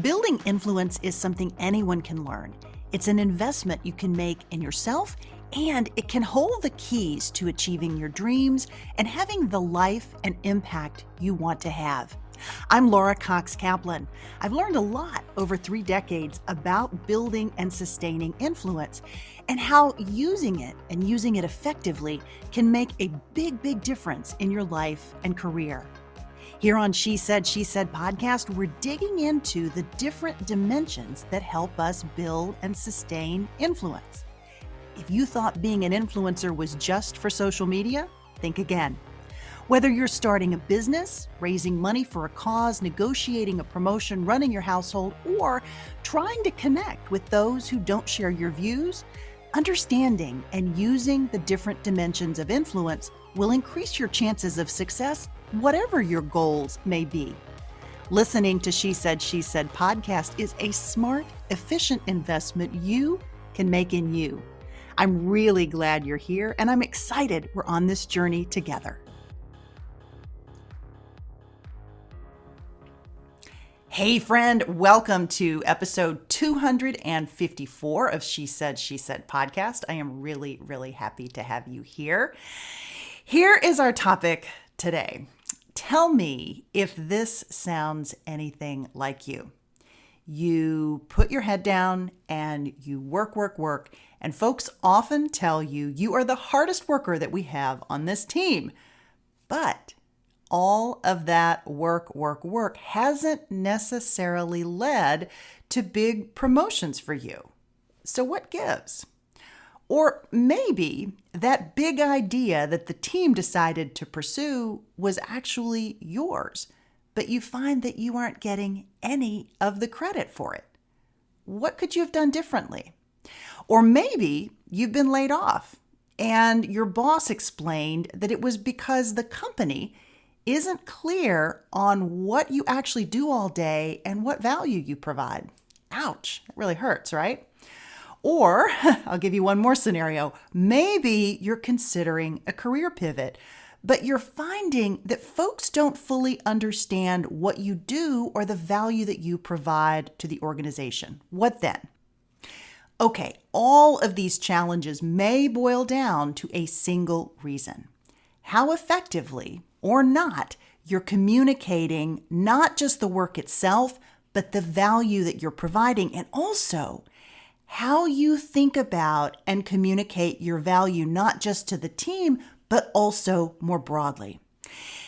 Building influence is something anyone can learn. It's an investment you can make in yourself, and it can hold the keys to achieving your dreams and having the life and impact you want to have. I'm Laura Cox Kaplan. I've learned a lot over 3 decades about building and sustaining influence and how using it effectively can make a big difference in your life and career. Here on She Said podcast, we're digging into the different dimensions that help us build and sustain influence. If you thought being an influencer was just for social media, think again. Whether you're starting a business, raising money for a cause, negotiating a promotion, running your household, or trying to connect with those who don't share your views, understanding and using the different dimensions of influence will increase your chances of success, whatever your goals may be. Listening to She Said podcast is a smart, efficient investment you can make in you. I'm really glad you're here, and I'm excited we're on this journey together. Hey friend, welcome to episode 254 of She Said podcast. I am really happy to have you here. Here is our topic today. Tell me if this sounds anything like you. You put your head down and you work, and folks often tell you you are the hardest worker that we have on this team. But all of that work hasn't necessarily led to big promotions for you. So what gives? Or maybe that big idea that the team decided to pursue was actually yours, but you find that you aren't getting any of the credit for it. What could you have done differently? Or maybe you've been laid off and your boss explained that it was because the company isn't clear on what you actually do all day and what value you provide. Ouch, it really hurts, right? Or I'll give you one more scenario. Maybe you're considering a career pivot, but you're finding that folks don't fully understand what you do or the value that you provide to the organization. What then? Okay, all of these challenges may boil down to a single reason: how effectively or not you're communicating not just the work itself, but the value that you're providing, and also how you think about and communicate your value, not just to the team, but also more broadly.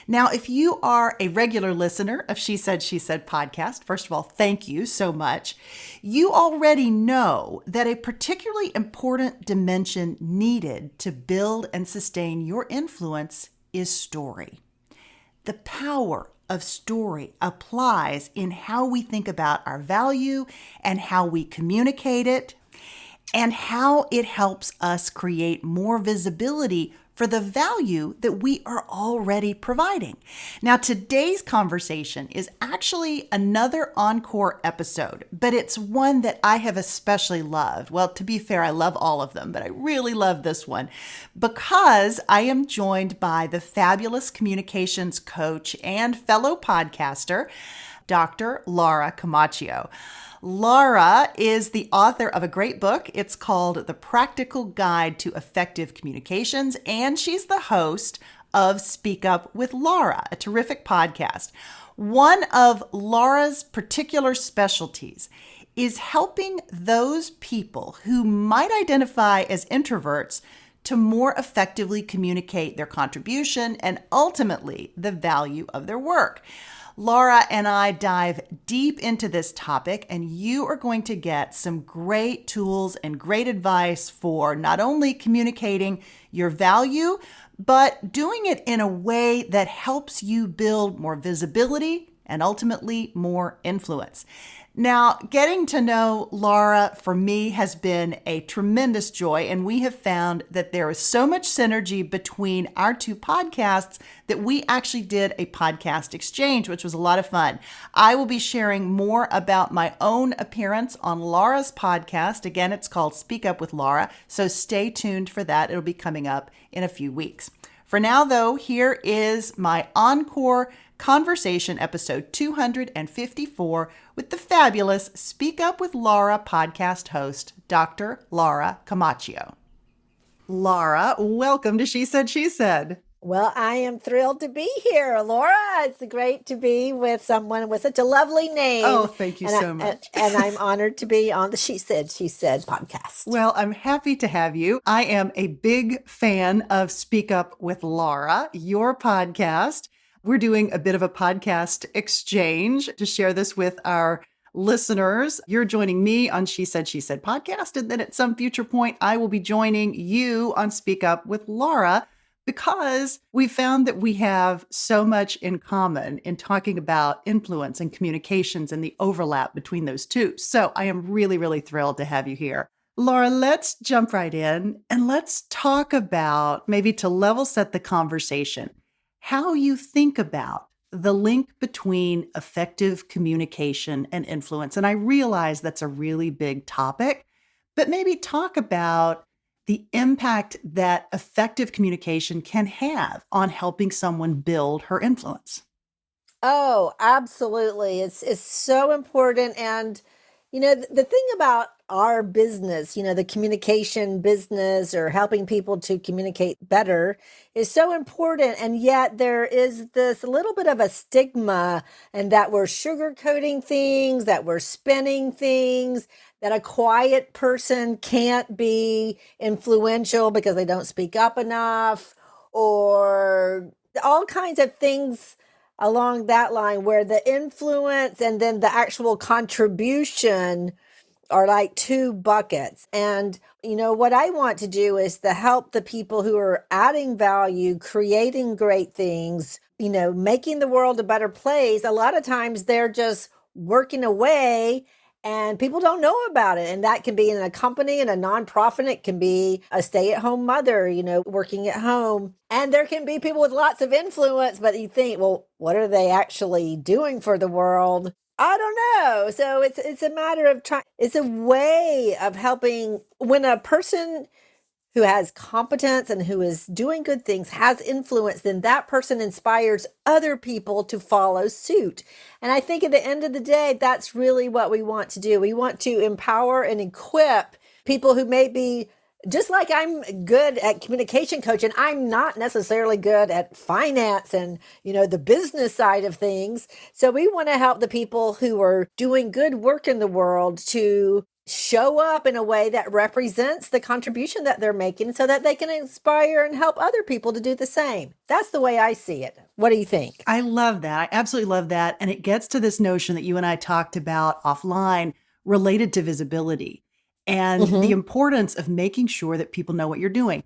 Now, if you are a regular listener of She Said podcast, first of all, thank you so much. You already know that a particularly important dimension needed to build and sustain your influence is story. The power of story applies in how we think about our value and how we communicate it, and how it helps us create more visibility for the value that we are already providing. Now, today's conversation is actually another ENCORE episode, but it's one that I have especially loved. Well, to be fair, I love all of them, but I really love this one because I am joined by the fabulous communications coach and fellow podcaster, Dr. Laura Camacho. Laura is the author of a great book. It's called The Practical Guide to Effective Communications, and she's the host of Speak Up with Laura, a terrific podcast. One of Laura's particular specialties is helping those people who might identify as introverts to more effectively communicate their contribution and ultimately the value of their work. Laura and I dive deep into this topic, and you are going to get some great tools and great advice for not only communicating your value, but doing it in a way that helps you build more visibility and ultimately more influence. Now, getting to know Laura for me has been a tremendous joy, and we have found that there is so much synergy between our two podcasts that we actually did a podcast exchange, which was a lot of fun. I will be sharing more about my own appearance on Laura's podcast. Again, it's called Speak Up with Laura, so stay tuned for that. It'll be coming up in a few weeks. For now, though, here is my ENCORE Conversation episode 254 with the fabulous Speak Up with Laura podcast host, Dr. Laura Camacho. Laura, welcome to She Said, She Said. Well, I am thrilled to be here, Laura. It's great to be with someone with such a lovely name. Oh, thank you so much. And I'm honored to be on the She Said, She Said podcast. Well, I'm happy to have you. I am a big fan of Speak Up with Laura, your podcast. We're doing a bit of a podcast exchange to share this with our listeners. You're joining me on She Said podcast. And then at some future point, I will be joining you on Speak Up with Laura, because we found that we have so much in common in talking about influence and communications and the overlap between those two. So I am really, really thrilled to have you here. Laura, let's jump right in and let's talk about, maybe to level set the conversation, how you think about the link between effective communication and influence. And I realize that's a really big topic, but maybe talk about the impact that effective communication can have on helping someone build her influence. Oh, absolutely. It's so important. And, the thing about our business, the communication business or helping people to communicate better is so important. And yet there is this little bit of a stigma, and that we're sugarcoating things, that we're spinning things, that a quiet person can't be influential because they don't speak up enough, or all kinds of things along that line, where the influence and then the actual contribution are like two buckets. And, what I want to do is to help the people who are adding value, creating great things, making the world a better place. A lot of times they're just working away and people don't know about it. And that can be in a company, in a nonprofit. It can be a stay-at-home mother, working at home. And there can be people with lots of influence, but you think, well, what are they actually doing for the world? I don't know. So it's a matter of trying. It's a way of helping. When a person who has competence and who is doing good things has influence, then that person inspires other people to follow suit. And I think at the end of the day, that's really what we want to do. We want to empower and equip people who may be, just like I'm good at communication coaching, I'm not necessarily good at finance and, the business side of things. So we want to help the people who are doing good work in the world to show up in a way that represents the contribution that they're making, so that they can inspire and help other people to do the same. That's the way I see it. What do you think? I love that. I absolutely love that. And it gets to this notion that you and I talked about offline related to visibility and the importance of making sure that people know what you're doing.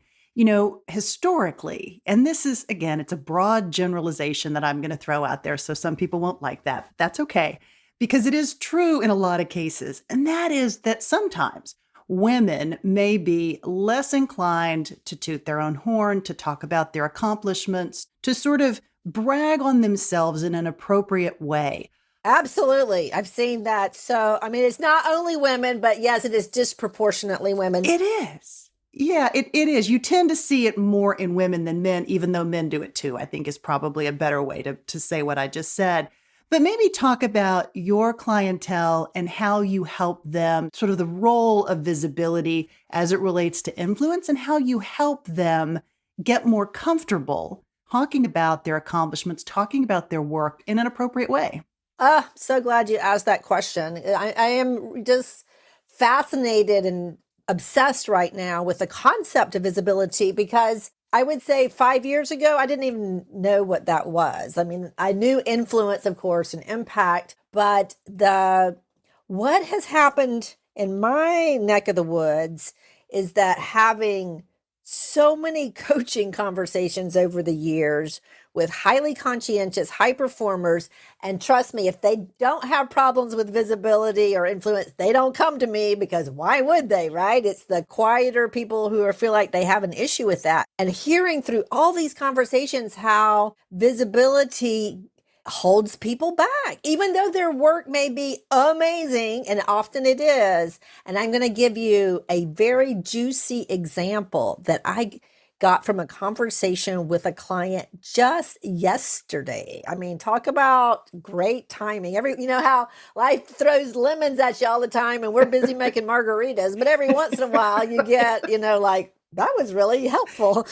Historically, and this is, again, it's a broad generalization that I'm going to throw out there, so some people won't like that. That's okay. Because it is true in a lot of cases, and that is that sometimes women may be less inclined to toot their own horn, to talk about their accomplishments, to sort of brag on themselves in an appropriate way. Absolutely. I've seen that. So, it's not only women, but yes, it is disproportionately women. It is. Yeah, it is. You tend to see it more in women than men, even though men do it too, I think is probably a better way to say what I just said. But maybe talk about your clientele and how you help them, sort of the role of visibility as it relates to influence, and how you help them get more comfortable talking about their accomplishments, talking about their work in an appropriate way. So glad you asked that question. I am just fascinated and obsessed right now with the concept of visibility, because I would say 5 years ago, I didn't even know what that was. I knew influence, of course, and impact, but what has happened in my neck of the woods is that having so many coaching conversations over the years with highly conscientious high performers. And trust me, if they don't have problems with visibility or influence, they don't come to me, because why would they, right? It's the quieter people who feel like they have an issue with that. And hearing through all these conversations how visibility holds people back, even though their work may be amazing, and often it is. And I'm going to give you a very juicy example that I got from a conversation with a client just yesterday. I mean, talk about great timing. You know how life throws lemons at you all the time and we're busy making margaritas, but every once in a while you get, like, that was really helpful.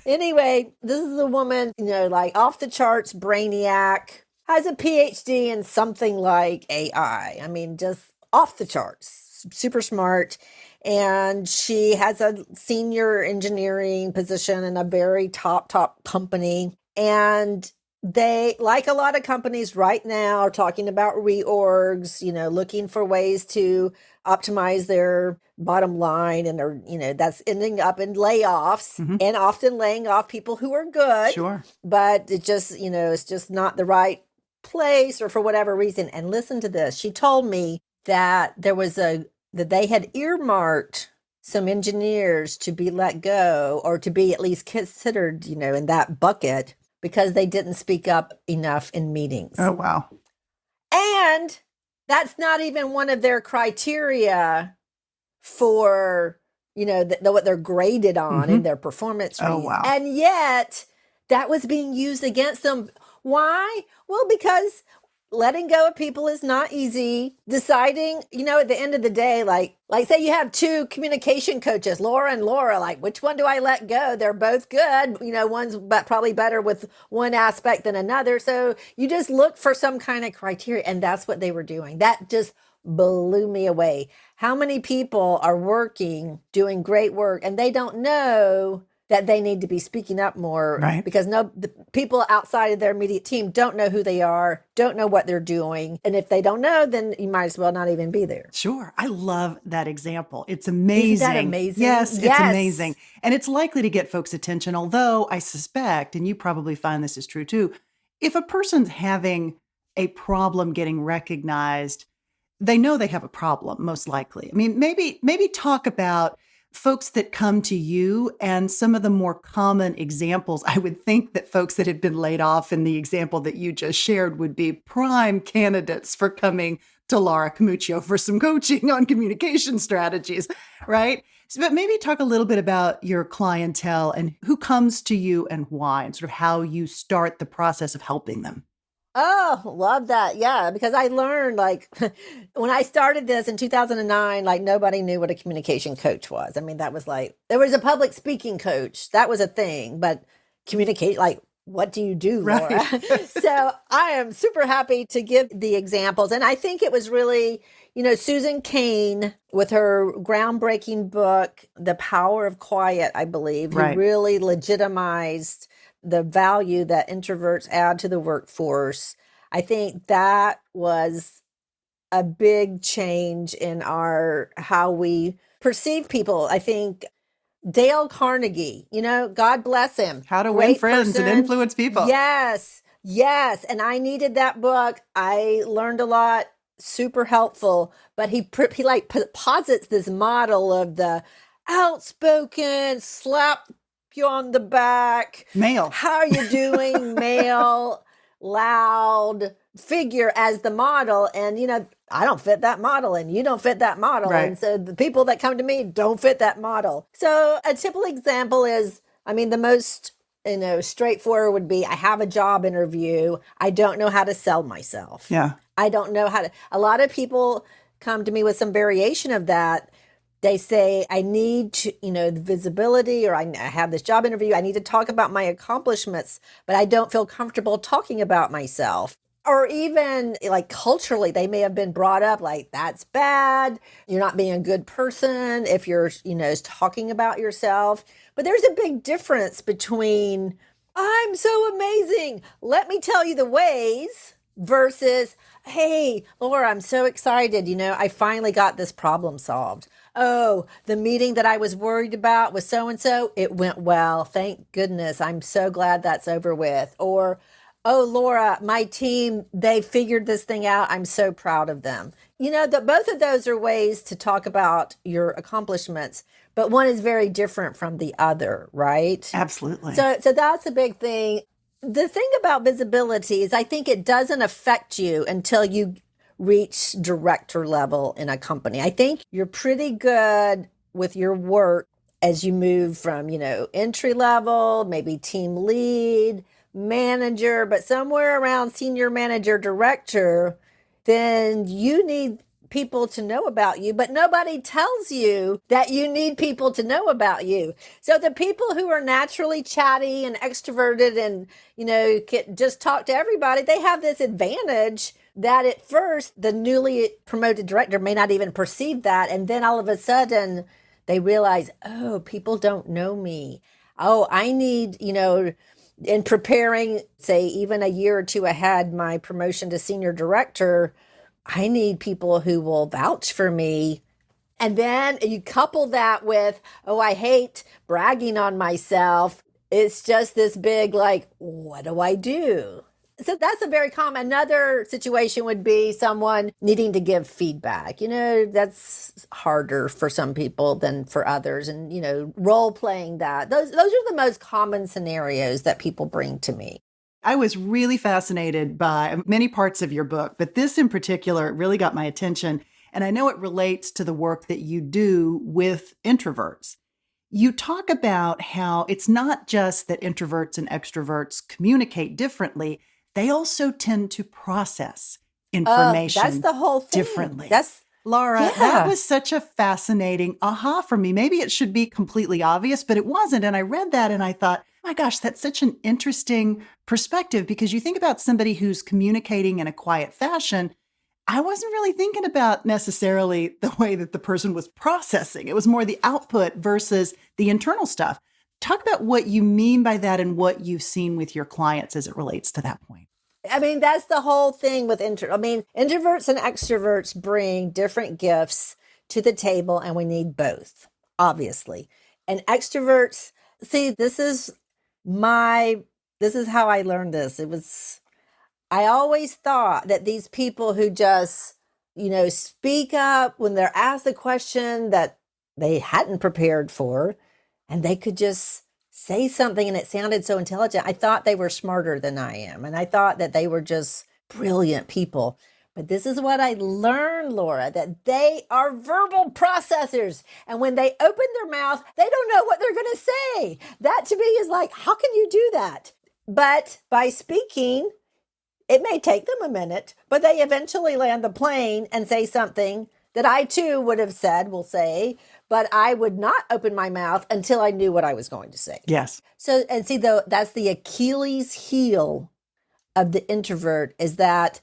Anyway, this is a woman, like off the charts, brainiac, has a PhD in something like AI. I mean, just off the charts, super smart. And she has a senior engineering position in a very top company. And they, like a lot of companies right now, are talking about reorgs, looking for ways to optimize their bottom line. And that's ending up in layoffs and often laying off people who are good. Sure. But it just, it's just not the right place or for whatever reason. And listen to this. She told me that that they had earmarked some engineers to be let go or to be at least considered, in that bucket because they didn't speak up enough in meetings. Oh, wow. And that's not even one of their criteria for, what they're graded on in their performance reviews. Oh, wow. And yet that was being used against them. Why? Well, because letting go of people is not easy. Deciding, at the end of the day, like say you have two communication coaches, Laura and Laura, like which one do I let go? They're both good. One's probably better with one aspect than another. So you just look for some kind of criteria. And that's what they were doing. That just blew me away. How many people are working, doing great work, and they don't know that they need to be speaking up more, right? Because the people outside of their immediate team don't know who they are, don't know what they're doing. And if they don't know, then you might as well not even be there. Sure. I love that example. It's amazing. Isn't that amazing? Yes, it's amazing. And it's likely to get folks' attention, although I suspect, and you probably find this is true too, if a person's having a problem getting recognized, they know they have a problem, most likely. I mean, maybe talk about folks that come to you and some of the more common examples. I would think that folks that have been laid off in the example that you just shared would be prime candidates for coming to Laura Camacho for some coaching on communication strategies, right? But maybe talk a little bit about your clientele and who comes to you and why, and sort of how you start the process of helping them. Oh, love that. Yeah, because I learned when I started this in 2009, nobody knew what a communication coach was. I mean, that was there was a public speaking coach. That was a thing, but communicate, what do you do, Laura? Right. So I am super happy to give the examples. And I think it was really, Susan Cain with her groundbreaking book, The Power of Quiet, I believe, who really legitimized the value that introverts add to the workforce. I think that was a big change in how we perceive people. I think Dale Carnegie, God bless him. How to Win Friends and Influence People. Yes. And I needed that book. I learned a lot, super helpful, but he posits this model of the outspoken, slap you on the back, male. How are you doing? Male, loud figure as the model. And, I don't fit that model and you don't fit that model. Right. And so the people that come to me don't fit that model. So a typical example is, the most, straightforward would be, I have a job interview. I don't know how to sell myself. Yeah. I don't know how to, a lot of people come to me with some variation of that. They say, I need to, the visibility, or I have this job interview. I need to talk about my accomplishments, but I don't feel comfortable talking about myself. Or even culturally, they may have been brought up that's bad. You're not being a good person if you're, talking about yourself. But there's a big difference between, I'm so amazing, let me tell you the ways, versus, hey, Laura, I'm so excited. I finally got this problem solved. Oh, the meeting that I was worried about with so-and-so, it went well. Thank goodness. I'm so glad that's over with. Or, oh, Laura, my team, they figured this thing out. I'm so proud of them. Both of those are ways to talk about your accomplishments, but one is very different from the other, right? Absolutely. So that's a big thing. The thing about visibility is I think it doesn't affect you until you reach director level in a company. I think you're pretty good with your work as you move from, entry level, maybe team lead, manager, but somewhere around senior manager, director, then you need people to know about you, but nobody tells you that you need people to know about you. So the people who are naturally chatty and extroverted and, can just talk to everybody, they have this advantage that at first the newly promoted director may not even perceive that. And then all of a sudden they realize, oh, people don't know me. Oh, I need, in preparing, say, even a year or two ahead, my promotion to senior director, I need people who will vouch for me. And then you couple that with, oh, I hate bragging on myself. It's just this big, like, what do I do? So that's a very common. Another situation would be someone needing to give feedback. That's harder for some people than for others. And, role playing that. Those are the most common scenarios that people bring to me. I was really fascinated by many parts of your book, but this in particular really got my attention. And I know it relates to the work that you do with introverts. You talk about how it's not just that introverts and extroverts communicate differently, they also tend to process information that's the whole thing. Differently. Laura, that was such a fascinating aha for me. Maybe it should be completely obvious, but it wasn't. And I read that and I thought, my gosh, that's such an interesting perspective, because you think about somebody who's communicating in a quiet fashion. I wasn't really thinking about necessarily the way that the person was processing. It was more the output versus the internal stuff. Talk about what you mean by that and what you've seen with your clients as it relates to that point. I mean, that's the whole thing with introverts and extroverts bring different gifts to the table, and we need both, obviously. And extroverts, see, this is how I learned this. I always thought that these people who just, speak up when they're asked a question that they hadn't prepared for, and they could just say something and it sounded so intelligent. I thought they were smarter than I am. And I thought that they were just brilliant people. But this is what I learned, Laura, that they are verbal processors. And when they open their mouth, they don't know what they're going to say. That to me is like, how can you do that? But by speaking, it may take them a minute, but they eventually land the plane and say something that I too will say, but I would not open my mouth until I knew what I was going to say. Yes. So, and see, that's the Achilles heel of the introvert, is that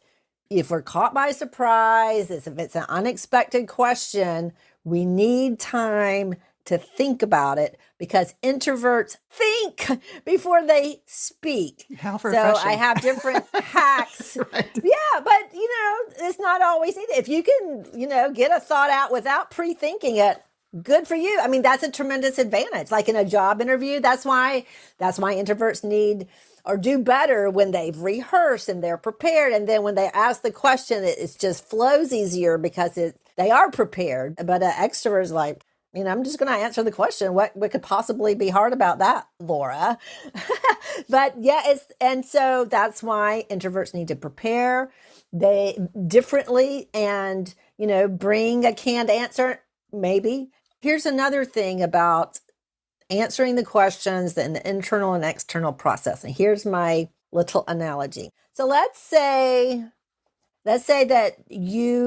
if we're caught by surprise, if it's an unexpected question, we need time to think about it, because introverts think before they speak. How refreshing. So I have different hacks. Right. Yeah, but it's not always easy. If you can, get a thought out without pre-thinking it, good for you. I mean, that's a tremendous advantage. Like in a job interview, that's why introverts need or do better when they've rehearsed and they're prepared. And then when they ask the question, it just flows easier because they are prepared. But an extrovert is like, I'm just going to answer the question. What could possibly be hard about that, Laura? But yeah, and so that's why introverts need to prepare differently and, bring a canned answer, maybe. Here's another thing about answering the questions and the internal and external processing. Here's my little analogy. So let's say that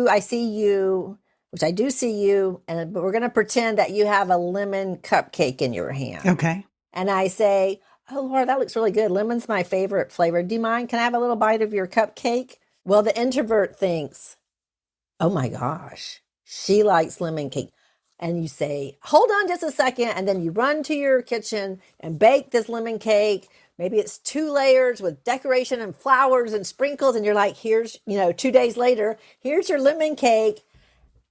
I see you, which I do see you, but we're going to pretend that you have a lemon cupcake in your hand. Okay. And I say, oh, Laura, that looks really good. Lemon's my favorite flavor. Do you mind? Can I have a little bite of your cupcake? Well, the introvert thinks, oh my gosh, she likes lemon cake. And you say, hold on just a second. And then you run to your kitchen and bake this lemon cake. Maybe it's 2 layers with decoration and flowers and sprinkles. And you're like, here's, 2 days later, here's your lemon cake.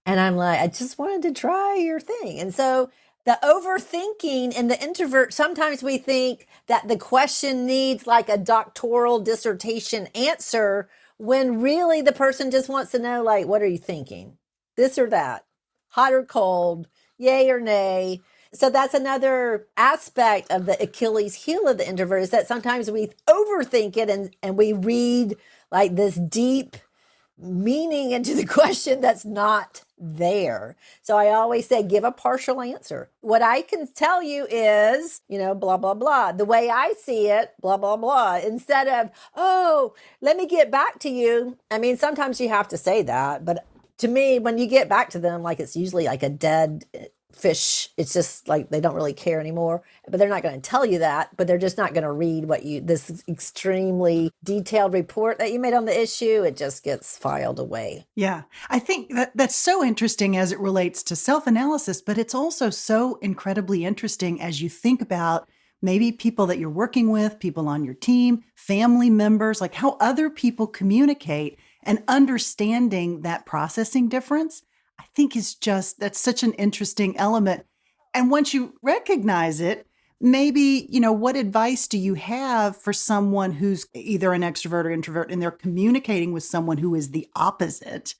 And I'm like, I just wanted to try your thing. And so the overthinking in the introvert, sometimes we think that the question needs like a doctoral dissertation answer, when really the person just wants to know, like, what are you thinking? This or that, hot or cold, yay or nay. So that's another aspect of the Achilles heel of the introvert, is that sometimes we overthink it and we read like this deep meaning into the question that's not there. So I always say, give a partial answer. What I can tell you is, blah, blah, blah. The way I see it, blah, blah, blah. Instead of, oh, let me get back to you. I mean, sometimes you have to say that. But to me, when you get back to them, like it's usually like a dead fish. It's just like they don't really care anymore, but they're not going to tell you that, but they're just not going to read this extremely detailed report that you made on the issue. It just gets filed away. Yeah. I think that's so interesting as it relates to self-analysis, but it's also so incredibly interesting as you think about maybe people that you're working with, people on your team, family members, like how other people communicate and understanding that processing difference. I think that's such an interesting element. And once you recognize it, maybe, what advice do you have for someone who's either an extrovert or introvert and they're communicating with someone who is the opposite?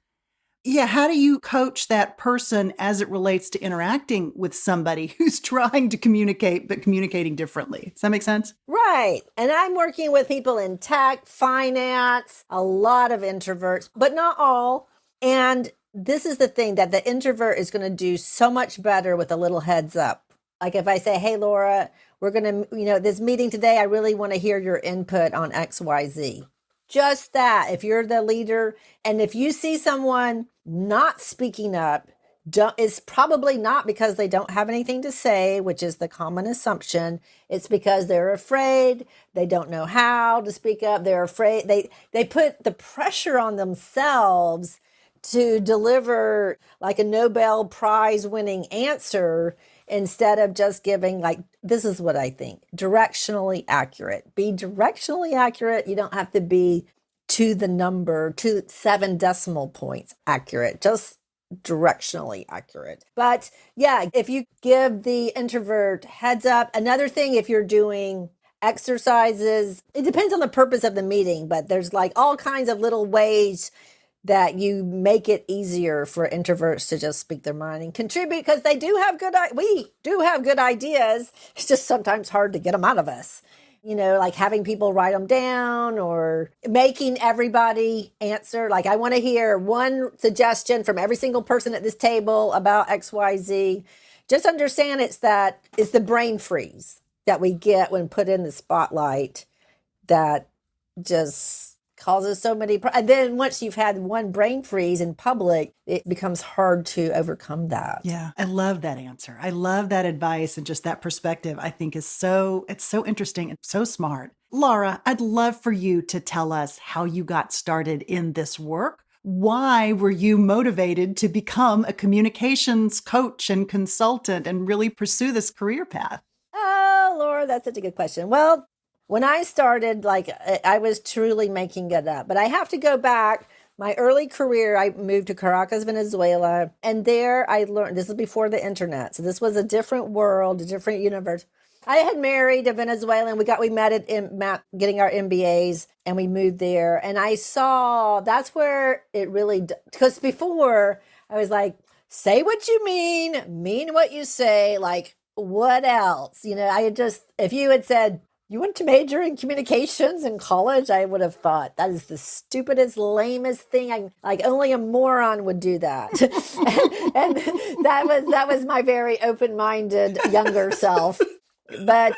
Yeah. How do you coach that person as it relates to interacting with somebody who's trying to communicate, but communicating differently? Does that make sense? Right. And I'm working with people in tech, finance, a lot of introverts, but not all. And this is the thing that the introvert is going to do so much better with a little heads up. Like if I say, hey, Laura, we're going to, this meeting today, I really want to hear your input on XYZ. Just that. If you're the leader and if you see someone not speaking up, it's probably not because they don't have anything to say, which is the common assumption. It's because they're afraid. They don't know how to speak up. They're afraid. They put the pressure on themselves to deliver like a Nobel Prize winning answer instead of just giving this is what I think, directionally accurate. Be directionally accurate. You don't have to be to the number, to 7 decimal points accurate, just directionally accurate. But yeah, if you give the introvert heads up, another thing, if you're doing exercises, it depends on the purpose of the meeting, but there's all kinds of little ways that you make it easier for introverts to just speak their mind and contribute because we do have good ideas. It's just sometimes hard to get them out of us. Like having people write them down or making everybody answer. Like I want to hear one suggestion from every single person at this table about XYZ. Just understand it's the brain freeze that we get when put in the spotlight that just causes so many. And then once you've had one brain freeze in public, it becomes hard to overcome that. Yeah. I love that answer. I love that advice and just that perspective. I think it's so interesting and so smart. Laura, I'd love for you to tell us how you got started in this work. Why were you motivated to become a communications coach and consultant and really pursue this career path? Oh, Laura, that's such a good question. Well, when I started, I was truly making it up. But I have to go back. My early career, I moved to Caracas, Venezuela. And there I learned, this is before the internet. So this was a different world, a different universe. I had married a Venezuelan. We met at getting our MBAs and we moved there. And I saw that's where it really, because before I was like, say what you mean what you say. Like, what else? If you had said, you went to major in communications in college, I would have thought that is the stupidest, lamest thing. Only a moron would do that. and that was my very open-minded younger self. But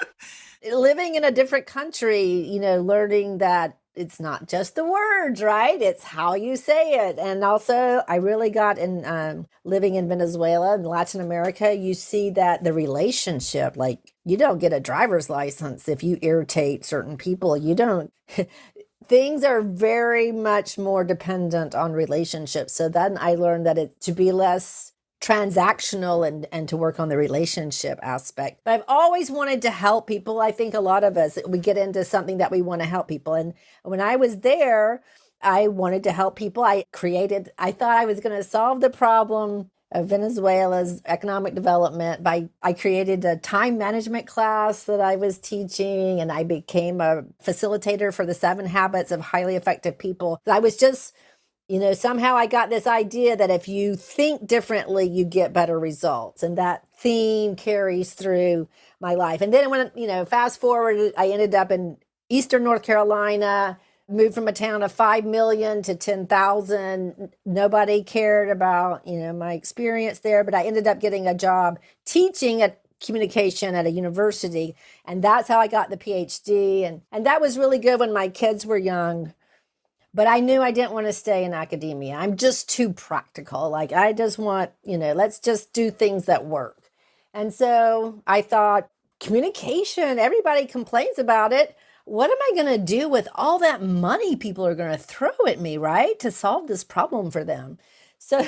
living in a different country, learning that it's not just the words, right? It's how you say it. And also, I really got in living in Venezuela and Latin America, you see that the relationship, you don't get a driver's license if you irritate certain people. You don't. Things are very much more dependent on relationships. So then I learned that to be less transactional and to work on the relationship aspect. But I've always wanted to help people. I think a lot of us, we get into something that we want to help people. And when I was there, I wanted to help people. I thought I was going to solve the problem of Venezuela's economic development I created a time management class that I was teaching, and I became a facilitator for the 7 Habits of Highly Effective People. I was just, somehow I got this idea that if you think differently, you get better results. And that theme carries through my life. And then when, fast forward, I ended up in Eastern North Carolina, moved from a town of 5 million to 10,000. Nobody cared about, my experience there, but I ended up getting a job teaching at communication at a university. And that's how I got the PhD. And that was really good when my kids were young. But I knew I didn't want to stay in academia. I'm just too practical. Like, I just want, let's just do things that work. And so I thought, communication, everybody complains about it. What am I going to do with all that money people are going to throw at me, right? To solve this problem for them. So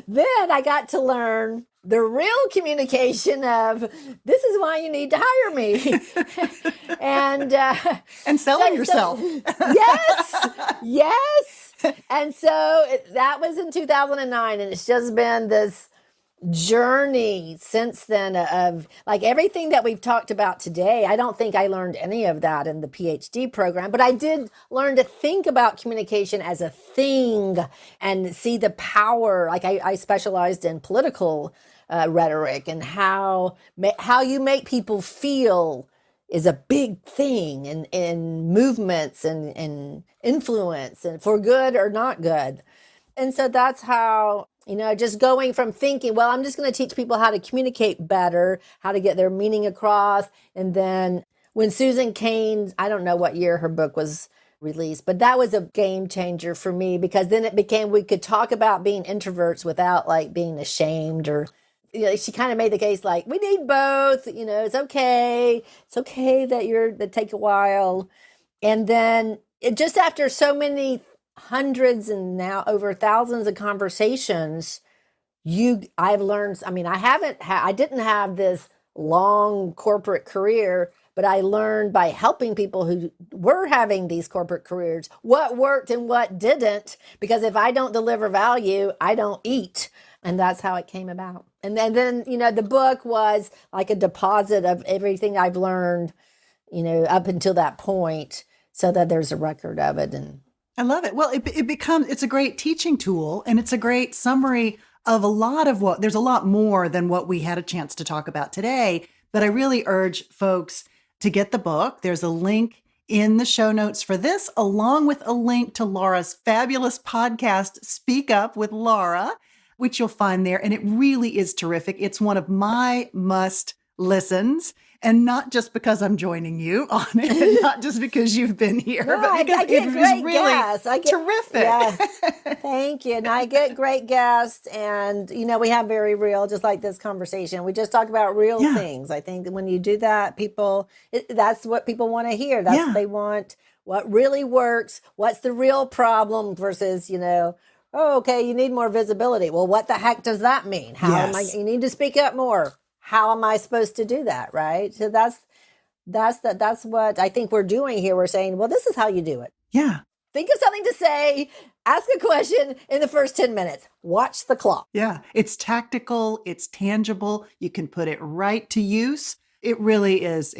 then I got to learn the real communication of, this is why you need to hire me. And selling yourself. Yes. And so that was in 2009. And it's just been this journey since then of like everything that we've talked about today. I don't think I learned any of that in the PhD program, but I did learn to think about communication as a thing and see the power. Like I specialized in political rhetoric, and how you make people feel is a big thing in movements and influence, and for good or not good. And so that's how, just going from thinking, well, I'm just going to teach people how to communicate better, how to get their meaning across. And then when Susan Cain, I don't know what year her book was released, but that was a game changer for me, because then it became, we could talk about being introverts without like being ashamed, or, she kind of made the case like, we need both, it's okay. It's okay that take a while. And then just after so many hundreds and now over thousands of conversations, I've learned, I didn't have this long corporate career, but I learned by helping people who were having these corporate careers, what worked and what didn't, because if I don't deliver value, I don't eat. And that's how it came about. And then, the book was like a deposit of everything I've learned, up until that point, so that there's a record of it. And I love it. Well, it's a great teaching tool, and it's a great summary of a lot of there's a lot more than what we had a chance to talk about today. But I really urge folks to get the book. There's a link in the show notes for this, along with a link to Laura's fabulous podcast, Speak Up with Laura, which you'll find there. And it really is terrific. It's one of my must listens. And not just because I'm joining you on it, and not just because you've been here, but because it is really terrific. Yeah. Thank you. And I get great guests, and, we have very real, just like this conversation. We just talk about real things. I think that when you do that, that's what people want to hear. That's what they want, what really works, what's the real problem versus, oh, okay, you need more visibility. Well, what the heck does that mean? You need to speak up more. How am I supposed to do that? Right. So that's what I think we're doing here. We're saying, well, this is how you do it. Yeah. Think of something to say, ask a question in the first 10 minutes, watch the clock. Yeah. It's tactical. It's tangible. You can put it right to use. It really is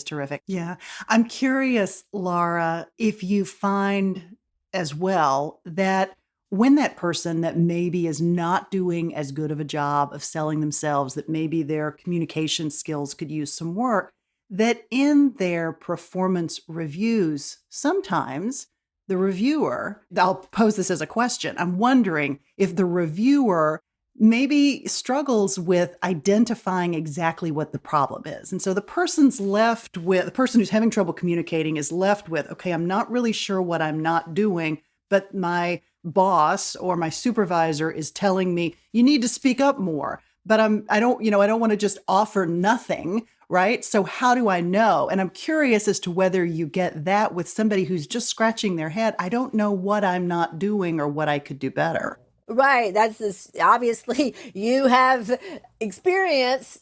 terrific. Yeah. I'm curious, Laura, if you find as well that when that person that maybe is not doing as good of a job of selling themselves, that maybe their communication skills could use some work, that in their performance reviews, sometimes the reviewer, I'll pose this as a question, I'm wondering if the reviewer maybe struggles with identifying exactly what the problem is. And so the person who's having trouble communicating is left with, okay, I'm not really sure what I'm not doing, but my boss or my supervisor is telling me you need to speak up more, but I don't want to just offer nothing, right? So how do I know? And I'm curious as to whether you get that with somebody who's just scratching their head. I don't know what I'm not doing or what I could do better. Right. That's this. Obviously, you have experience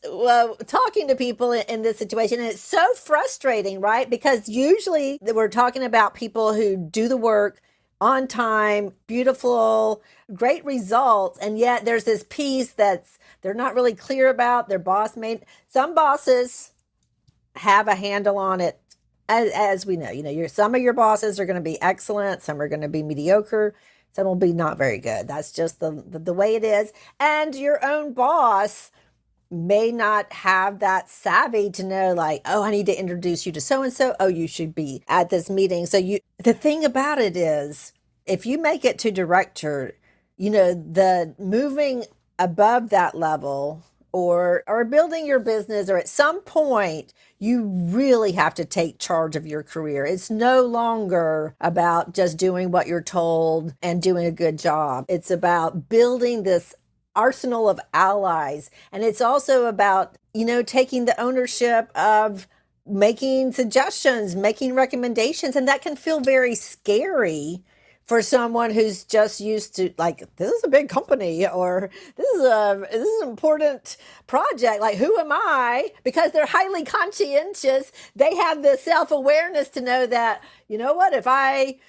talking to people in this situation. And it's so frustrating, right? Because usually we're talking about people who do the work on time, beautiful, great results. And yet there's this piece that's they're not really clear about. Their boss some bosses have a handle on it. As we know, some of your bosses are going to be excellent. Some are going to be mediocre. Some will be not very good. That's just the way it is. And your own boss may not have that savvy to know like, oh, I need to introduce you to so and so. Oh, you should be at this meeting. So the thing about it is, if you make it to director, the moving above that level or building your business, or at some point you really have to take charge of your career. It's no longer about just doing what you're told and doing a good job. It's about building this arsenal of allies. And it's also about, taking the ownership of making suggestions, making recommendations. And that can feel very scary for someone who's just used to, like, this is a big company, or this is an important project. Like, who am I? Because they're highly conscientious. They have the self-awareness to know that, you know what, if I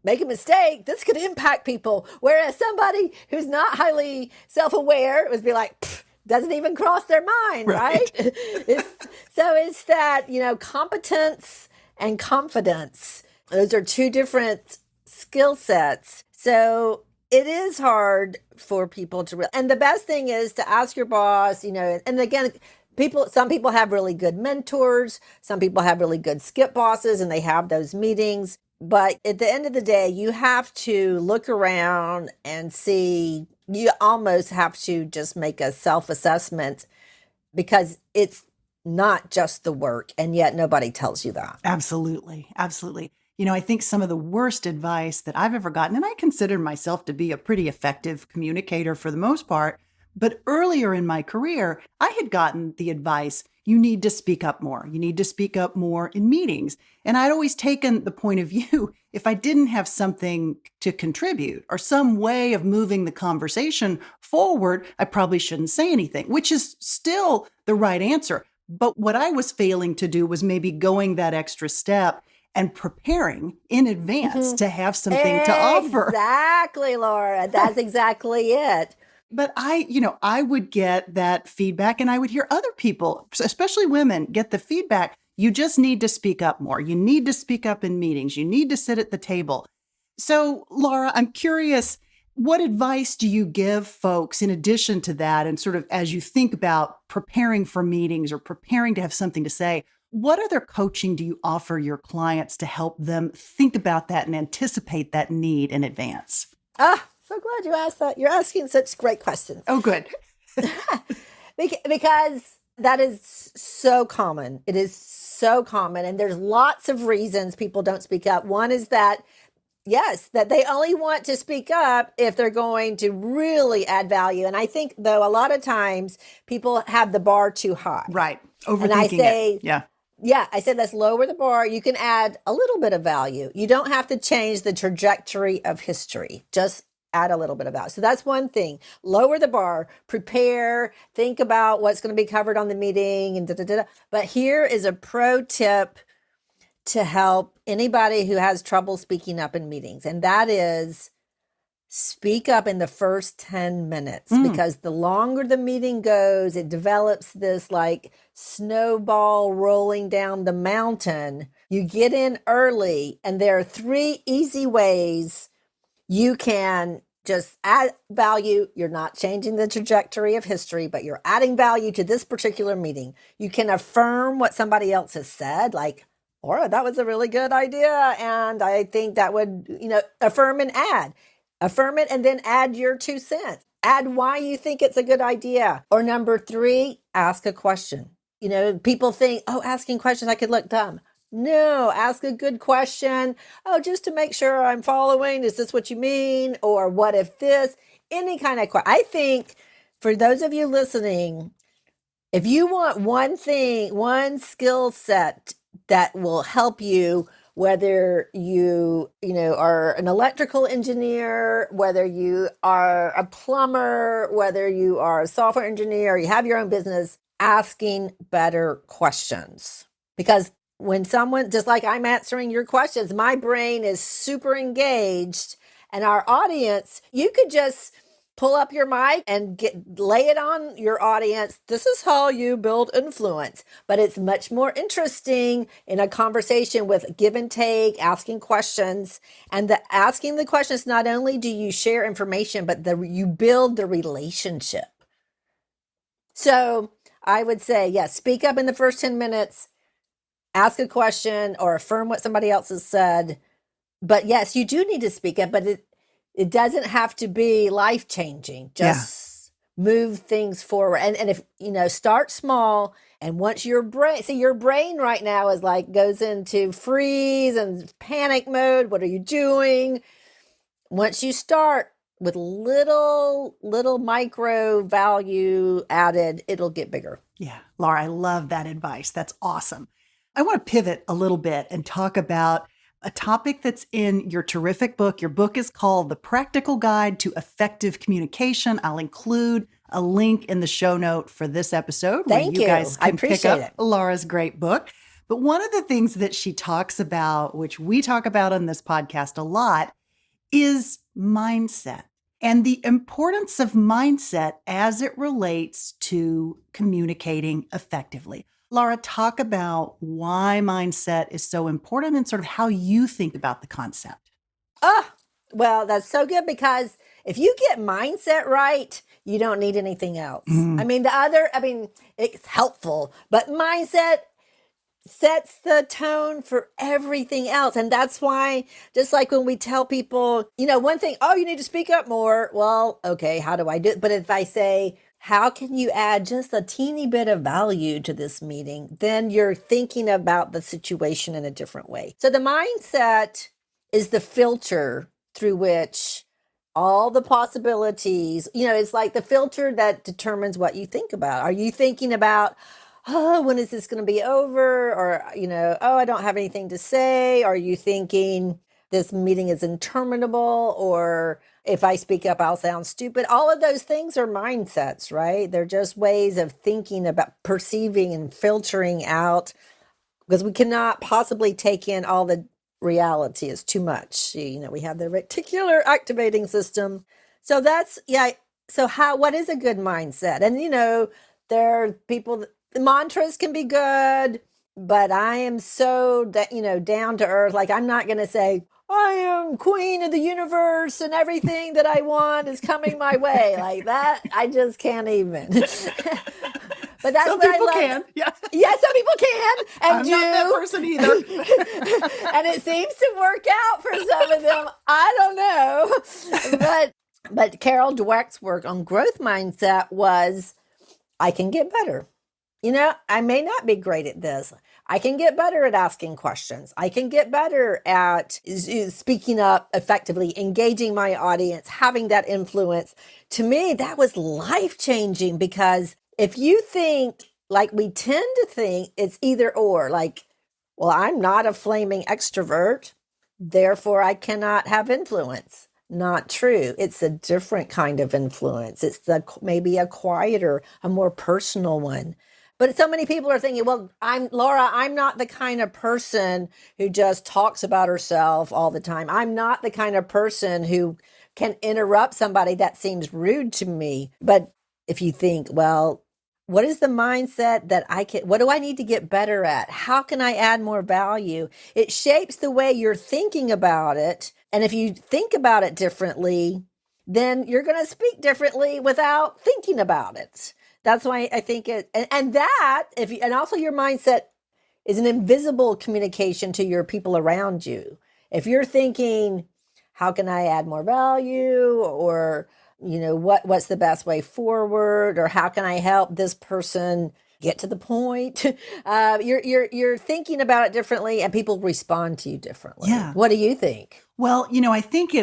make a mistake, this could impact people. Whereas somebody who's not highly self-aware would be like, doesn't even cross their mind, right? It's that, competence and confidence. Those are two different skill sets. So it is hard for people to and the best thing is to ask your boss, and again, some people have really good mentors, some people have really good skip bosses, and they have those meetings. But at the end of the day, you have to look around and see, you almost have to just make a self-assessment, because it's not just the work, and yet nobody tells you that. Absolutely. Absolutely. I think some of the worst advice that I've ever gotten, and I consider myself to be a pretty effective communicator for the most part, but earlier in my career, I had gotten the advice, you need to speak up more. You need to speak up more in meetings. And I'd always taken the point of view, if I didn't have something to contribute or some way of moving the conversation forward, I probably shouldn't say anything, which is still the right answer. But what I was failing to do was maybe going that extra step and preparing in advance to have something to offer. Exactly, Laura. That's exactly it. But I would get that feedback, and I would hear other people, especially women, get the feedback. You just need to speak up more. You need to speak up in meetings. You need to sit at the table. So, Laura, I'm curious, what advice do you give folks in addition to that? And sort of as you think about preparing for meetings or preparing to have something to say, what other coaching do you offer your clients to help them think about that and anticipate that need in advance? So glad you asked that. You're asking such great questions. Oh, good. Because that is so common. It is so common. And there's lots of reasons people don't speak up. One is that, yes, that they only want to speak up if they're going to really add value. And I think, though, a lot of times people have the bar too high. Right. Overthinking and I say, it. Yeah. Yeah, I said let's lower the bar. You can add a little bit of value. You don't have to change the trajectory of history. Just add a little bit of value. So that's one thing. Lower the bar, prepare, think about what's going to be covered on the meeting, and da-da-da-da. But here is a pro tip to help anybody who has trouble speaking up in meetings. And that is, speak up in the first 10 minutes, because the longer the meeting goes, it develops this like snowball rolling down the mountain. You get in early, and there are 3 easy ways you can just add value. You're not changing the trajectory of history, but you're adding value to this particular meeting. You can affirm what somebody else has said, like, Laura, that was a really good idea. And I think that would, affirm and add. Affirm it and then add your 2 cents. Add why you think it's a good idea. Or number 3, ask a question. People think, asking questions, I could look dumb. No, ask a good question. Just to make sure I'm following. Is this what you mean? Or what if this? Any kind of question. I think for those of you listening, if you want one thing, one skill set that will help you, whether you are an electrical engineer, whether you are a plumber, whether you are a software engineer, you have your own business, asking better questions. Because when someone, just like I'm answering your questions, my brain is super engaged, and our audience, you could just pull up your mic and lay it on your audience. This is how you build influence. But it's much more interesting in a conversation with give and take, asking questions. And asking the questions, not only do you share information, but you build the relationship. So I would say, yes, speak up in the first 10 minutes, ask a question or affirm what somebody else has said. But yes, you do need to speak up, but it doesn't have to be life changing. Yeah. Just move things forward. And if, start small. And once your brain right now is like goes into freeze and panic mode. What are you doing? Once you start with little micro value added, it'll get bigger. Yeah. Laura, I love that advice. That's awesome. I want to pivot a little bit and talk about a topic that's in your terrific book. Your book is called The Practical Guide to Effective Communication. I'll include a link in the show note for this episode where you guys can pick up Laura's great book. But one of the things that she talks about, which we talk about on this podcast a lot, is mindset and the importance of mindset as it relates to communicating effectively. Laura, talk about why mindset is so important and sort of how you think about the concept. Well, that's so good because if you get mindset right, you don't need anything else. It's helpful, but mindset sets the tone for everything else. And that's why, just like when we tell people, one thing, oh, you need to speak up more. Well, okay, how do I do it? But if I say, how can you add just a teeny bit of value to this meeting? Then you're thinking about the situation in a different way. So the mindset is the filter through which all the possibilities, it's like the filter that determines what you think about. Are you thinking about, oh, when is this going to be over? Or, oh, I don't have anything to say. Are you thinking this meeting is interminable? Or if I speak up, I'll sound stupid. All of those things are mindsets, right? They're just ways of thinking about perceiving and filtering out, because we cannot possibly take in all the reality. Is too much. We have the reticular activating system. So that's, So what is a good mindset? And, there are people, mantras can be good, but I am so, down to earth. Like, I'm not going to say, I am queen of the universe and everything that I want is coming my way. Like that, I just can't even. But that's some what people I love. Can. Yeah. Yeah, some people can. And I'm not that person either. And it seems to work out for some of them. I don't know. But Carol Dweck's work on growth mindset was, I can get better. I may not be great at this. I can get better at asking questions. I can get better at speaking up effectively, engaging my audience, having that influence. To me, that was life-changing, because if you think, like we tend to think, it's either or, like, well, I'm not a flaming extrovert, therefore I cannot have influence. Not true. It's a different kind of influence. It's maybe a quieter, a more personal one. But so many people are thinking, well, I'm not the kind of person who just talks about herself all the time. I'm not the kind of person who can interrupt somebody that seems rude to me. But if you think, well, what is the mindset that what do I need to get better at? How can I add more value? It shapes the way you're thinking about it. And if you think about it differently, then you're going to speak differently without thinking about it. That's why I think and also your mindset is an invisible communication to your people around you. If you're thinking, how can I add more value? Or, what's the best way forward? Or how can I help this person get to the point? You're thinking about it differently, and people respond to you differently. Yeah. What do you think? Well, I think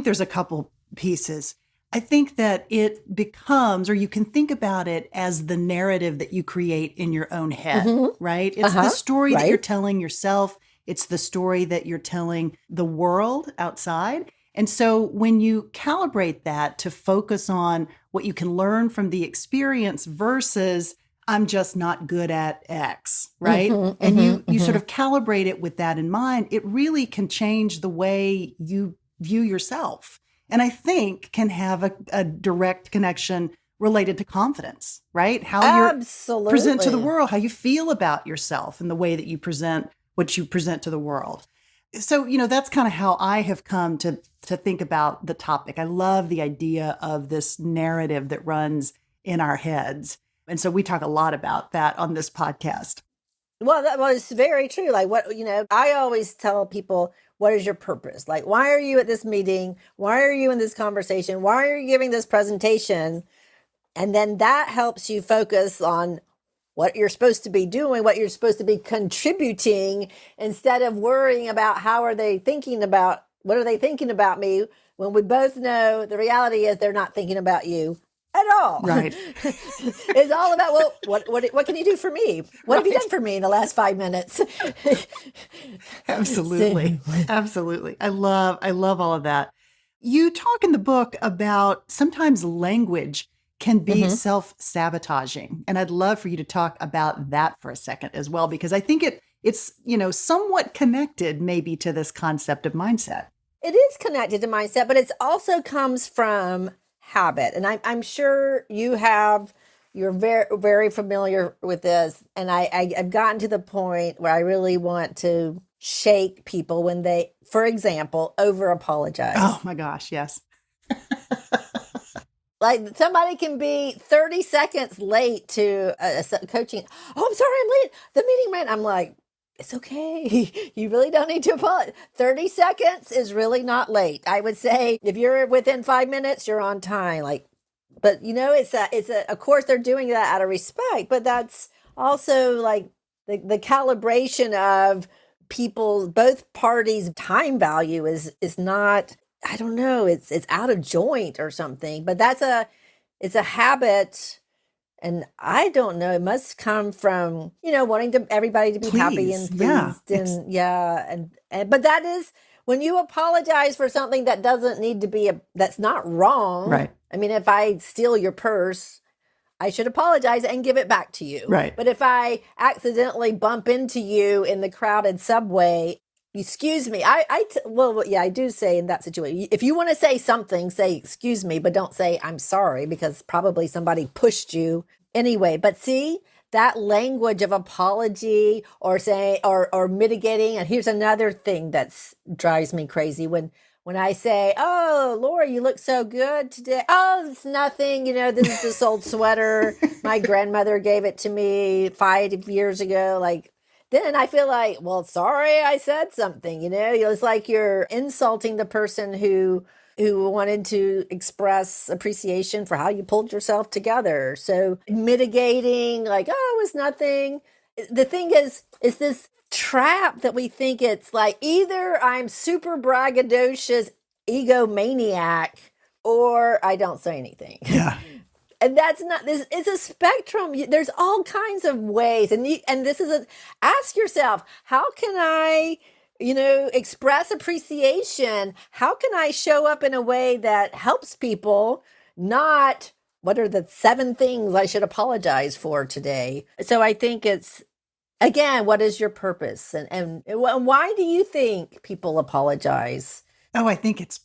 there's a couple pieces. I think that it becomes, or you can think about it as the narrative that you create in your own head, right? It's the story that you're telling yourself. It's the story that you're telling the world outside. And so when you calibrate that to focus on what you can learn from the experience versus I'm just not good at X, right? And you sort of calibrate it with that in mind, it really can change the way you view yourself. And I think can have a direct connection related to confidence, right? How you present to the world, how you feel about yourself and the way that you present what you present to the world. So, that's kind of how I have come to think about the topic. I love the idea of this narrative that runs in our heads. And so we talk a lot about that on this podcast. Well, that was very true. Like I always tell people, what is your purpose? Like, why are you at this meeting? Why are you in this conversation? Why are you giving this presentation? And then that helps you focus on what you're supposed to be doing, what you're supposed to be contributing, instead of worrying about what are they thinking about me, when we both know the reality is they're not thinking about you at all. Right. It's all about, well, what can you do for me? What have you done for me in the last 5 minutes? Absolutely. Absolutely. I love all of that. You talk in the book about sometimes language can be self-sabotaging. And I'd love for you to talk about that for a second as well, because I think it's somewhat connected maybe to this concept of mindset. It is connected to mindset, but it also comes from habit. And I'm sure you're very, very familiar with this. And I've gotten to the point where I really want to shake people when they, for example, over apologize. Oh my gosh, yes. Like somebody can be 30 seconds late to a coaching. Oh, I'm sorry, I'm late. The meeting ran. I'm like, it's okay. You really don't need to apologize. 30 seconds is really not late. I would say if you're within 5 minutes, you're on time. But of course they're doing that out of respect, but that's also like the calibration of both parties' time value is not, I don't know, it's out of joint or something, but it's a habit. And I don't know, it must come from, wanting everybody to be happy and pleased. But that is when you apologize for something that doesn't need to be that's not wrong. Right. I mean, if I steal your purse, I should apologize and give it back to you. Right. But if I accidentally bump into you in the crowded subway, excuse me. I do say in that situation, if you want to say something, say excuse me, but don't say I'm sorry, because probably somebody pushed you anyway. But see, that language of apology or mitigating. And here's another thing that drives me crazy when I say, "Oh, Laura, you look so good today." "Oh, it's nothing. This is this old sweater. My grandmother gave it to me 5 years ago." Then I feel like, well, sorry, I said something, it's like you're insulting the person who wanted to express appreciation for how you pulled yourself together. So mitigating, like, oh, it was nothing. The thing is this trap that we think it's like either I'm super braggadocious egomaniac or I don't say anything. Yeah. And that's not this. It's a spectrum. There's all kinds of ways, and this is ask yourself, how can I, express appreciation? How can I show up in a way that helps people? Not what are the 7 things I should apologize for today? So I think it's, again, what is your purpose, and why do you think people apologize? Oh, I think it's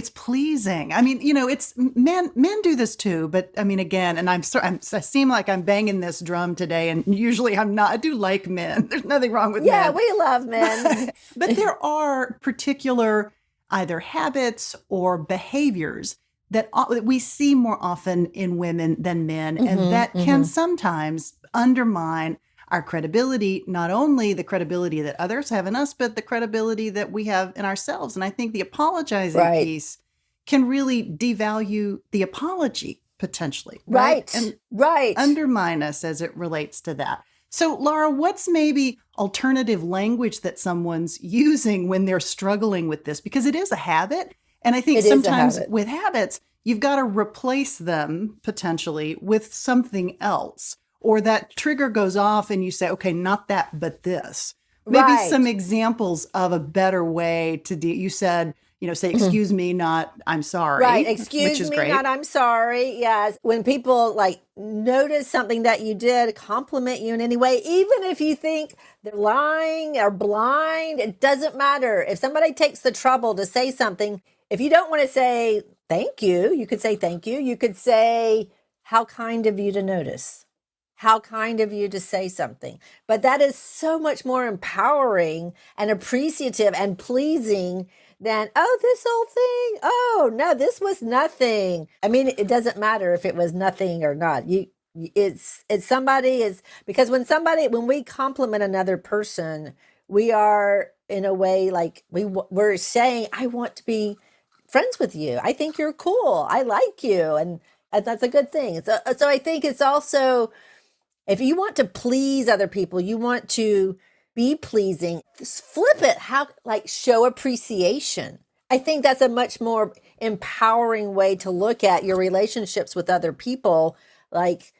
pleasing. I mean, it's men do this too, but I mean, again, and I seem like I'm banging this drum today, and usually I'm not. I do like men. There's nothing wrong with men. Yeah, we love men. But there are particular either habits or behaviors that we see more often in women than men, and that can sometimes undermine our credibility, not only the credibility that others have in us, but the credibility that we have in ourselves. And I think the apologizing piece can really devalue the apology potentially. Right. And right. undermine us as it relates to that. So Laura, what's maybe alternative language that someone's using when they're struggling with this? Because it is a habit. And I think sometimes with habits, you've got to replace them potentially with something else. Or that trigger goes off and you say, okay, not that, but this. Maybe some examples of a better way to do. You said, say, excuse me, not I'm sorry. Right. Excuse me, great. not I'm sorry. Yes. When people notice something that you did, compliment you in any way, even if you think they're lying or blind, it doesn't matter. If somebody takes the trouble to say something, if you don't want to say thank you, you could say thank you. You could say, how kind of you to notice. How kind of you to say something. But that is so much more empowering and appreciative and pleasing than, oh, this whole thing. Oh, no, this was nothing. I mean, it doesn't matter if it was nothing or not. It's somebody is because when we compliment another person, we are in a way like we're saying, I want to be friends with you. I think you're cool. I like you. And that's a good thing. So I think it's also, if you want to please other people, you want to be pleasing, just flip it. How, like, show appreciation. I think that's a much more empowering way to look at your relationships with other people. Like,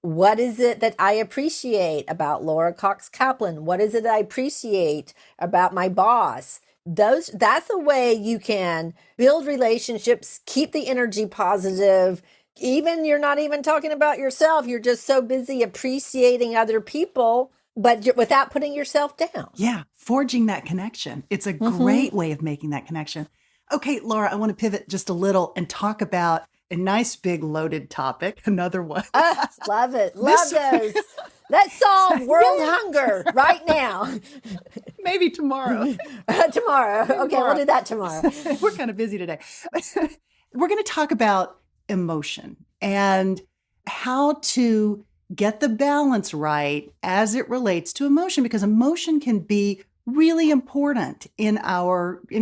what is it that I appreciate about Laura Cox Kaplan? What is it that I appreciate about my boss? That's a way you can build relationships, keep the energy positive. Even you're not even talking about yourself. You're just so busy appreciating other people, but without putting yourself down. Yeah, forging that connection. It's a great way of making that connection. Okay, Laura, I want to pivot just a little and talk about a nice big loaded topic, another one. Love it. Love those. Let's solve world hunger right now. Maybe tomorrow. Tomorrow. Okay, we'll do that tomorrow. We're kind of busy today. We're going to talk about emotion and how to get the balance right as it relates to emotion, because emotion can be really important in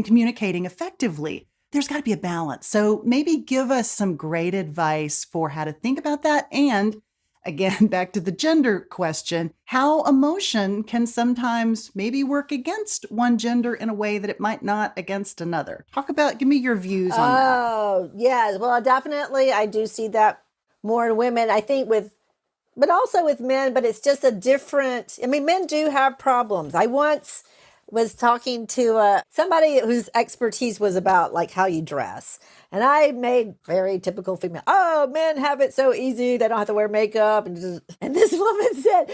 communicating effectively. There's got to be a balance. So maybe give us some great advice for how to think about that. And again, back to the gender question, how emotion can sometimes maybe work against one gender in a way that it might not against another. Give me your views on that. Oh, yeah. Well, definitely. I do see that more in women, I think but also with men, but it's just men do have problems. I once was talking to somebody whose expertise was about like how you dress. And I made very typical female. Oh, men have it so easy. They don't have to wear makeup. And this woman said,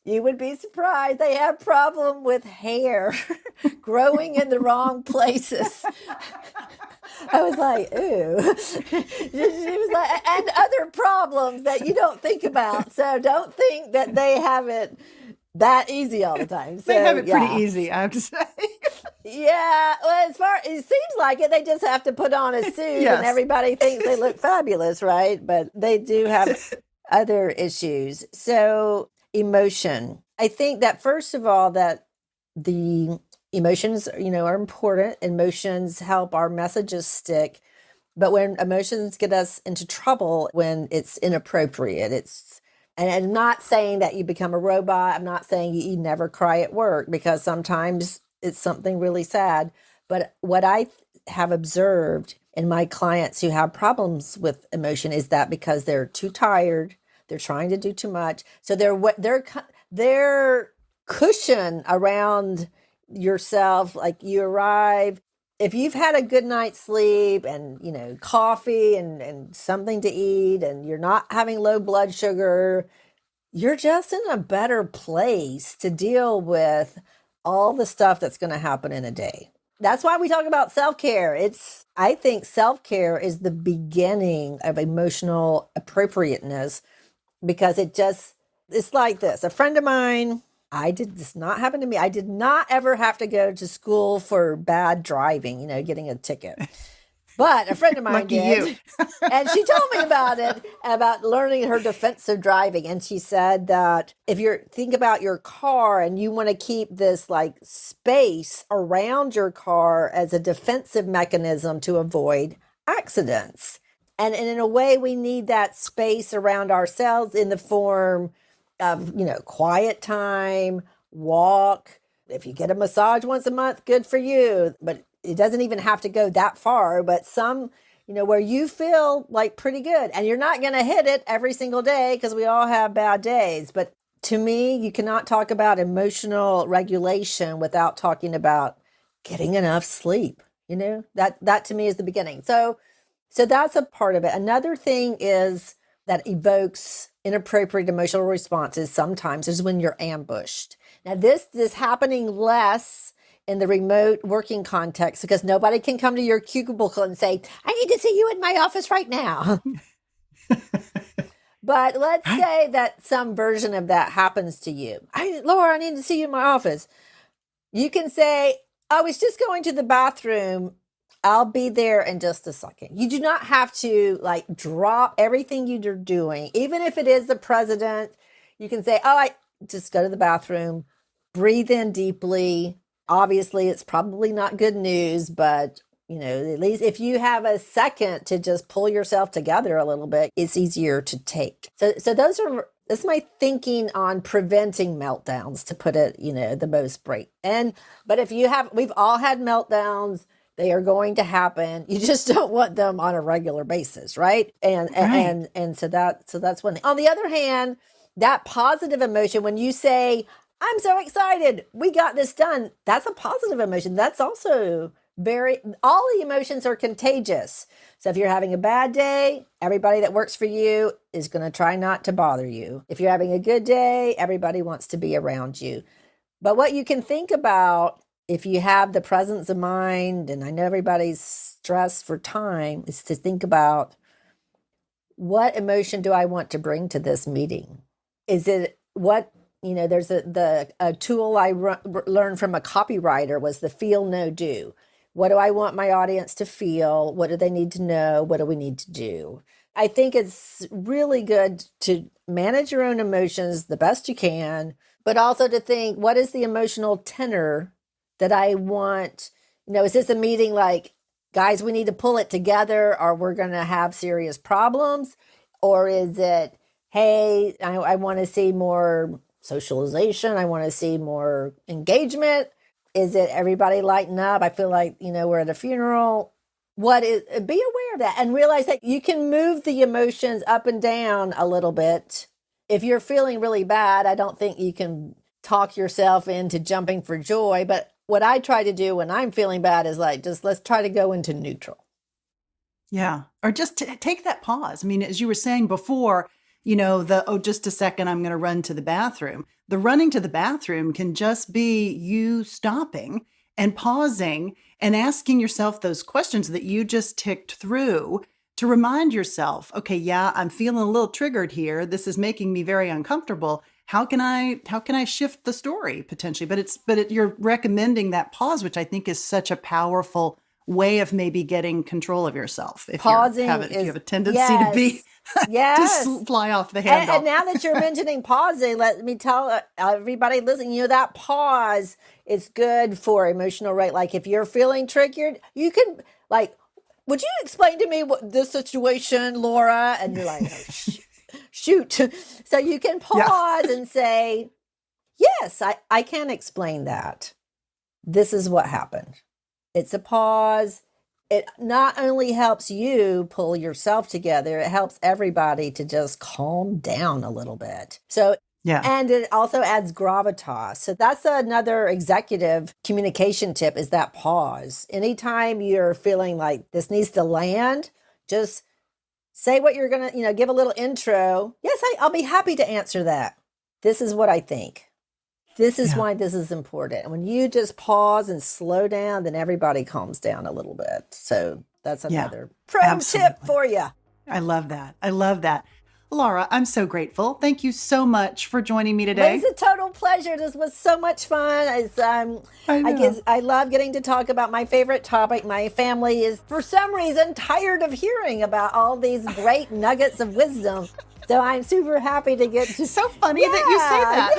you would be surprised. They have problem with hair growing in the wrong places. I was like, ooh. She was like, and other problems that you don't think about. So don't think that they have it that easy all the time. So, they have it pretty easy, I have to say. Yeah, well, it seems like it. They just have to put on a suit and everybody thinks they look fabulous, right? But they do have other issues. So emotion. I think that first of all, that the emotions, are important. Emotions help our messages stick. But when emotions get us into trouble, when it's inappropriate, and I'm not saying that you become a robot. I'm not saying you never cry at work, because sometimes it's something really sad. But what I have observed in my clients who have problems with emotion is that because they're too tired, they're trying to do too much. So their cushion around yourself, like you arrive, if you've had a good night's sleep and, coffee and something to eat, and you're not having low blood sugar, you're just in a better place to deal with all the stuff that's going to happen in a day. That's why we talk about self-care. I think self-care is the beginning of emotional appropriateness, because it's like this. A friend of mine, this not happen to me. I did not ever have to go to school for bad driving, getting a ticket. But a friend of mine did. And she told me about learning her defensive driving. And she said that if think about your car and you want to keep this like space around your car as a defensive mechanism to avoid accidents. And in a way, we need that space around ourselves in the form of, quiet time, walk. If you get a massage once a month, good for you. But it doesn't even have to go that far, but some, where you feel like pretty good, and you're not going to hit it every single day, because we all have bad days. But to me, you cannot talk about emotional regulation without talking about getting enough sleep. That to me is the beginning. So that's a part of it. Another thing is that evokes inappropriate emotional responses sometimes is when you're ambushed. Now this is happening less in the remote working context, because nobody can come to your cubicle and say, I need to see you in my office right now. But let's say that some version of that happens to you. Laura, I need to see you in my office. You can say, I was just going to the bathroom. I'll be there in just a second. You do not have to like drop everything you're doing. Even if it is the president, you can say, I just go to the bathroom, breathe in deeply. Obviously, it's probably not good news, but at least if you have a second to just pull yourself together a little bit, it's easier to take. So that's my thinking on preventing meltdowns, to put it, the most bright. But we've all had meltdowns. They are going to happen. You just don't want them on a regular basis, right? And so that's one thing. On the other hand, that positive emotion, when you say, I'm so excited, we got this done, that's a positive emotion. That's also all the emotions are contagious. So if you're having a bad day, everybody that works for you is going to try not to bother you. If you're having a good day, everybody wants to be around you. But what you can think about, if you have the presence of mind, and I know everybody's stressed for time, is to think about, what emotion do I want to bring to this meeting? Is it what, there's a tool I learned from a copywriter was the feel, no, do. What do I want my audience to feel? What do they need to know? What do we need to do? I think it's really good to manage your own emotions the best you can, but also to think, what is the emotional tenor that I want? Is this a meeting like, guys, we need to pull it together or we're going to have serious problems? Or is it, hey, I want to see more socialization. I want to see more engagement. Is it everybody lighten up? I feel like, we're at a funeral. Be aware of that and realize that you can move the emotions up and down a little bit. If you're feeling really bad, I don't think you can talk yourself into jumping for joy. But what I try to do when I'm feeling bad is like, just let's try to go into neutral. Yeah. Or just take that pause. I mean, as you were saying before, just a second, I'm going to run to the bathroom. The running to the bathroom can just be you stopping and pausing and asking yourself those questions that you just ticked through to remind yourself, okay, yeah, I'm feeling a little triggered here. This is making me very uncomfortable. How can I shift the story potentially? But you're recommending that pause, which I think is such a powerful way of maybe getting control of yourself. If you have a tendency to be just fly off the handle. And now that you're mentioning pausing, let me tell everybody listening, that pause is good for emotional rate. Like if you're feeling triggered, you can would you explain to me what this situation, Laura? And you're like, oh, shoot. So you can pause and say, yes, I can explain that. This is what happened. It's a pause. It not only helps you pull yourself together, it helps everybody to just calm down a little bit. So, and it also adds gravitas. So that's another executive communication tip, is that pause. Anytime you're feeling like this needs to land, just say what you're going to, give a little intro. Yes, I'll be happy to answer that. This is what I think. This is why this is important. And when you just pause and slow down, then everybody calms down a little bit. So that's another pro tip for you. I love that. Laura, I'm so grateful. Thank you so much for joining me today. It's a total pleasure. This was so much fun. I love getting to talk about my favorite topic. My family is, for some reason, tired of hearing about all these great nuggets of wisdom. So I'm super happy to get to... So funny that you say that.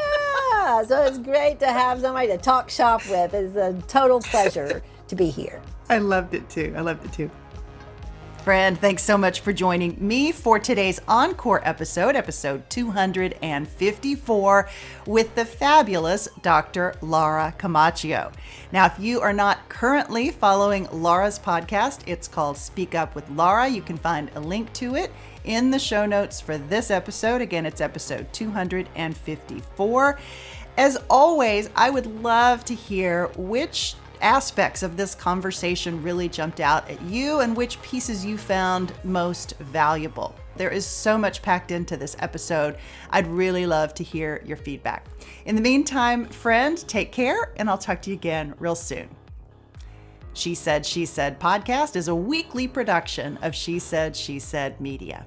Yeah, so it's great to have somebody to talk shop with. It's a total pleasure to be here. I loved it too. Friend, thanks so much for joining me for today's Encore episode 254, with the fabulous Dr. Laura Camacho. Now, if you are not currently following Laura's podcast, it's called Speak Up with Laura. You can find a link to it in the show notes for this episode. Again, it's episode 254. As always, I would love to hear which aspects of this conversation really jumped out at you and which pieces you found most valuable. There is so much packed into this episode. I'd really love to hear your feedback. In the meantime, friend, take care, and I'll talk to you again real soon. She Said podcast is a weekly production of She Said Media.